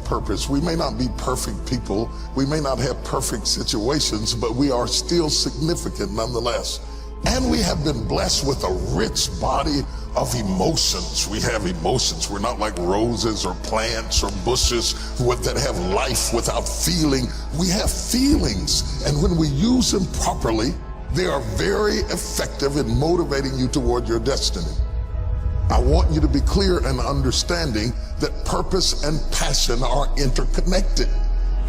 purpose. We may not be perfect people. We may not have perfect situations, but we are still significant nonetheless. And we have been blessed with a rich body of emotions. We have emotions. We're not like roses or plants or bushes that have life without feeling. We have feelings, and when we use them properly, they are very effective in motivating you toward your destiny. I want you to be clear and understanding that purpose and passion are interconnected.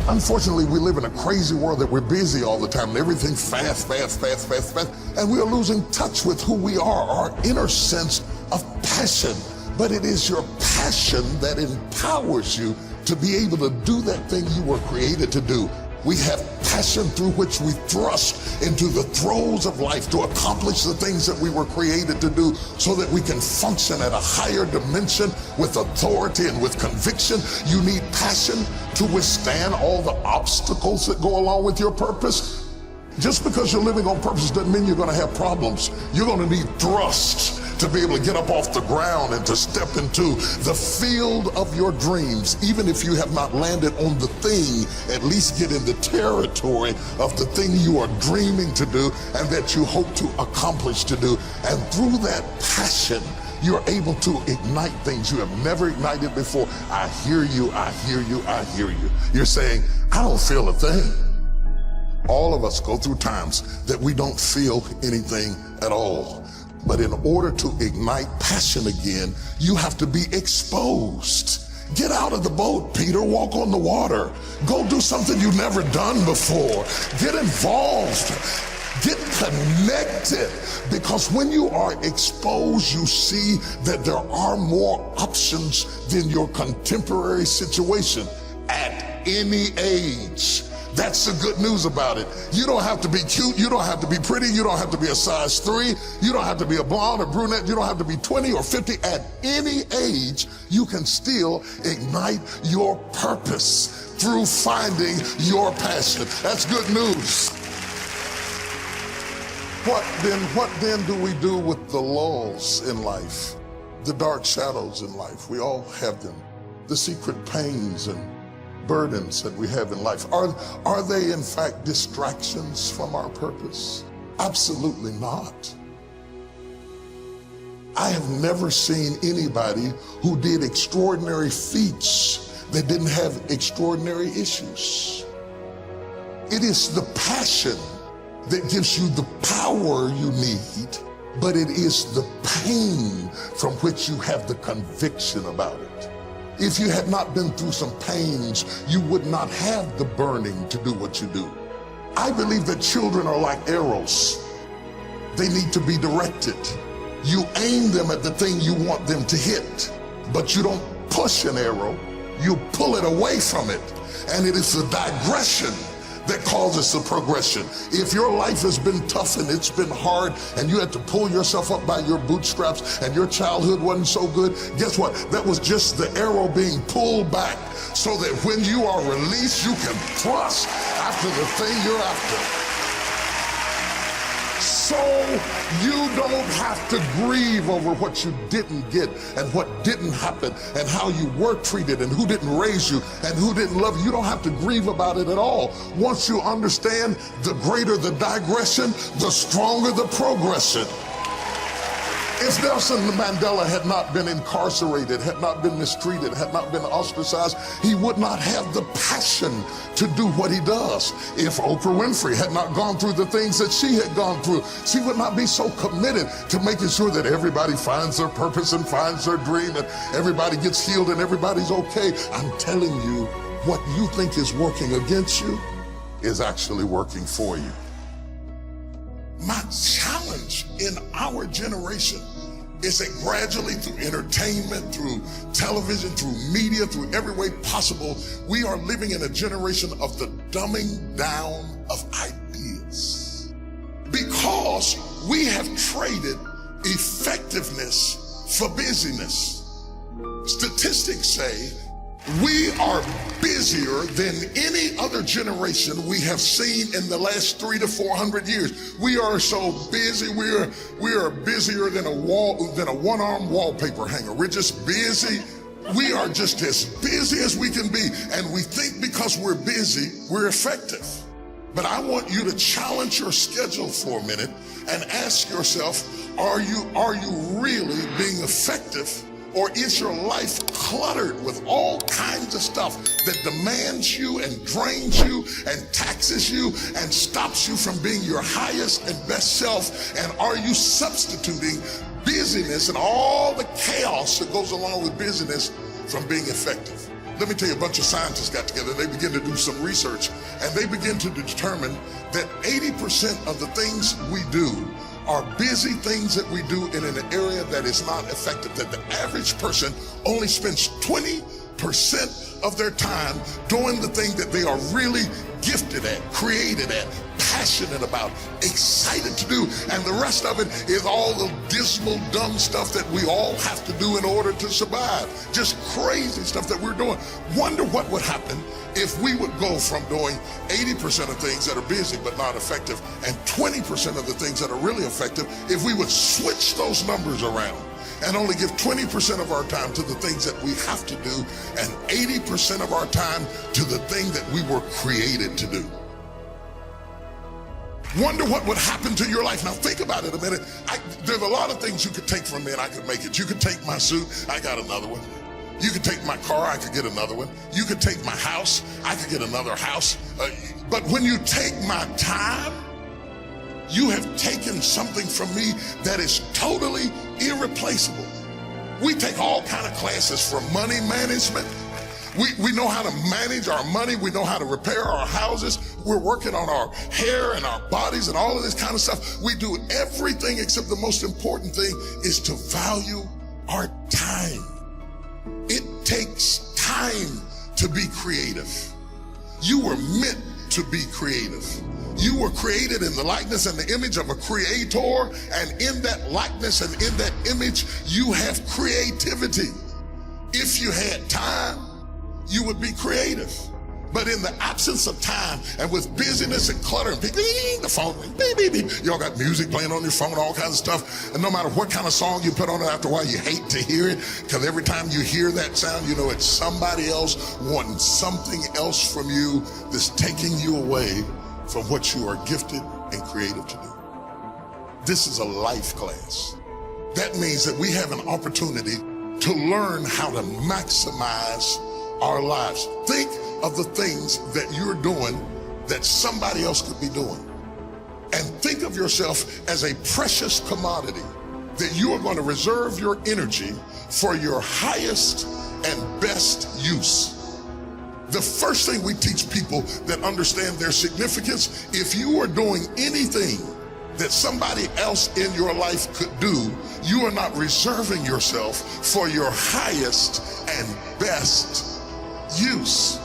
Unfortunately, we live in a crazy world that we're busy all the time and everything's fast, and we are losing touch with who we are, our inner sense of passion. But it is your passion that empowers you to be able to do that thing you were created to do. We have passion through which we thrust into the throes of life to accomplish the things that we were created to do so that we can function at a higher dimension with authority and with conviction. You need passion to withstand all the obstacles that go along with your purpose. Just because you're living on purpose doesn't mean you're going to have problems. You're going to need thrust to be able to get up off the ground and to step into the field of your dreams. Even if you have not landed on the thing, at least get in the territory of the thing you are dreaming to do and that you hope to accomplish to do. And through that passion, you're able to ignite things you have never ignited before. I hear you, I hear you, I hear you. You're saying, I don't feel a thing. All of us go through times that we don't feel anything at all. But in order to ignite passion again, you have to be exposed. Get out of the boat, Peter. Walk on the water. Go do something you've never done before. Get involved. Get connected. Because when you are exposed, you see that there are more options than your contemporary situation at any age. That's the good news about it. You don't have to be cute. You don't have to be pretty. You don't have to be a size 3. You don't have to be a blonde or brunette. You don't have to be 20 or 50. At any age, you can still ignite your purpose through finding your passion. That's good news. What then do we do with the lulls in life? The dark shadows in life. We all have them. The secret pains and burdens that we have in life. Are they in fact distractions from our purpose? Absolutely not. I have never seen anybody who did extraordinary feats that didn't have extraordinary issues. It is the passion that gives you the power you need, but it is the pain from which you have the conviction about it. If you had not been through some pains, you would not have the burning to do what you do. I believe that children are like arrows. They need to be directed. You aim them at the thing you want them to hit, but you don't push an arrow, you pull it away from it. And it is the digression that causes the progression. If your life has been tough and it's been hard and you had to pull yourself up by your bootstraps and your childhood wasn't so good, guess what? That was just the arrow being pulled back so that when you are released, you can thrust after the thing you're after. So you don't have to grieve over what you didn't get and what didn't happen and how you were treated and who didn't raise you and who didn't love you. You don't have to grieve about it at all. Once you understand, the greater the digression, the stronger the progression. If Nelson Mandela had not been incarcerated, had not been mistreated, had not been ostracized, he would not have the passion to do what he does. If Oprah Winfrey had not gone through the things that she had gone through, she would not be so committed to making sure that everybody finds their purpose and finds their dream and everybody gets healed and everybody's okay. I'm telling you, what you think is working against you is actually working for you. My challenge in our generation is that gradually through entertainment, through television, through media, through every way possible, we are living in a generation of the dumbing down of ideas. Because we have traded effectiveness for busyness. Statistics say we are busier than any other generation we have seen in the last 300 to 400 years. We are so busy. We are busier than a one-arm wallpaper hanger. We're just busy. We are just as busy as we can be, and we think because we're busy, we're effective. But I want you to challenge your schedule for a minute and ask yourself, are you really being effective? Or is your life cluttered with all kinds of stuff that demands you and drains you and taxes you and stops you from being your highest and best self? And are you substituting busyness and all the chaos that goes along with busyness from being effective? Let me tell you, a bunch of scientists got together and they began to do some research, and they begin to determine that 80% of the things we do are busy things that we do in an area that is not effective, that the average person only spends 20% of their time doing the thing that they are really gifted at, created at, passionate about, excited to do, and the rest of it is all the dismal, dumb stuff that we all have to do in order to survive. Just crazy stuff that we're doing. Wonder what would happen if we would go from doing 80% of things that are busy but not effective and 20% of the things that are really effective if we would switch those numbers around and only give 20% of our time to the things that we have to do and 80% of our time to the thing that we were created to do. Wonder what would happen to your life. Now think about it a minute. There's a lot of things you could take from me and I could make it. You could take my suit, I got another one. You could take my car, I could get another one. You could take my house, I could get another house. But when you take my time, you have taken something from me that is totally irreplaceable. We take all kind of classes for money management. We know how to manage our money. We know how to repair our houses. We're working on our hair and our bodies and all of this kind of stuff. We do everything except the most important thing is to value our time. It takes time to be creative. You were meant to be creative. You were created in the likeness and the image of a creator, and in that likeness and in that image, you have creativity. If you had time, you would be creative. But in the absence of time and with busyness and clutter and the phone, beep, beep, beep. Y'all got music playing on your phone, all kinds of stuff. And no matter what kind of song you put on it, after a while you hate to hear it, because every time you hear that sound, you know it's somebody else wanting something else from you that's taking you away from what you are gifted and creative to do. This is a life class. That means that we have an opportunity to learn how to maximize our lives. Think of the things that you're doing that somebody else could be doing. And think of yourself as a precious commodity that you are going to reserve your energy for your highest and best use. The first thing we teach people that understand their significance, if you are doing anything that somebody else in your life could do, you are not reserving yourself for your highest and best use.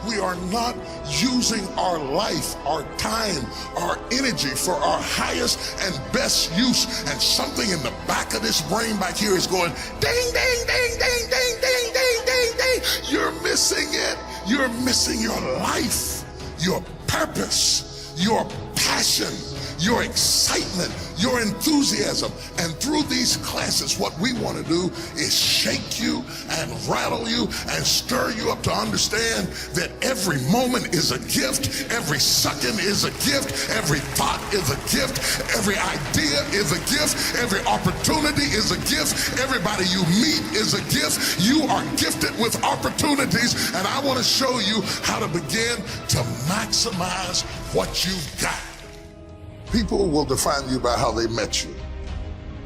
We are not using our life, our time, our energy for our highest and best use. And something in the back of this brain back here is going ding, ding, ding, ding, ding, ding, ding, ding, ding. You're missing it. You're missing your life, your purpose, your passion, your excitement, your enthusiasm. And through these classes, what we want to do is shake you and rattle you and stir you up to understand that every moment is a gift, every second is a gift, every thought is a gift, every idea is a gift, every opportunity is a gift, everybody you meet is a gift. You are gifted with opportunities, and I want to show you how to begin to maximize what you've got. People will define you by how they met you.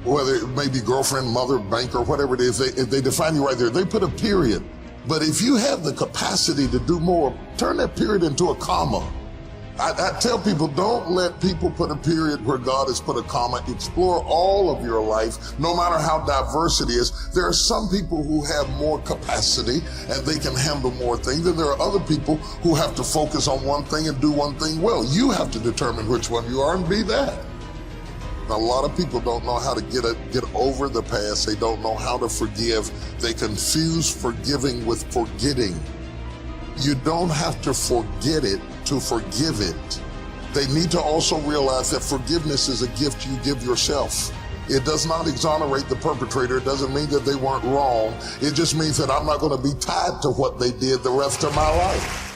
Whether it may be girlfriend, mother, banker, whatever it is, they define you right there. They put a period. But if you have the capacity to do more, turn that period into a comma. I tell people, don't let people put a period where God has put a comma. Explore all of your life, no matter how diverse it is. There are some people who have more capacity and they can handle more things, and there are other people who have to focus on one thing and do one thing well. You have to determine which one you are and be that. Now, a lot of people don't know how to get over the past. They don't know how to forgive. They confuse forgiving with forgetting. You don't have to forget it to forgive it. They need to also realize that forgiveness is a gift you give yourself. It does not exonerate the perpetrator. It doesn't mean that they weren't wrong. It just means that I'm not going to be tied to what they did the rest of my life.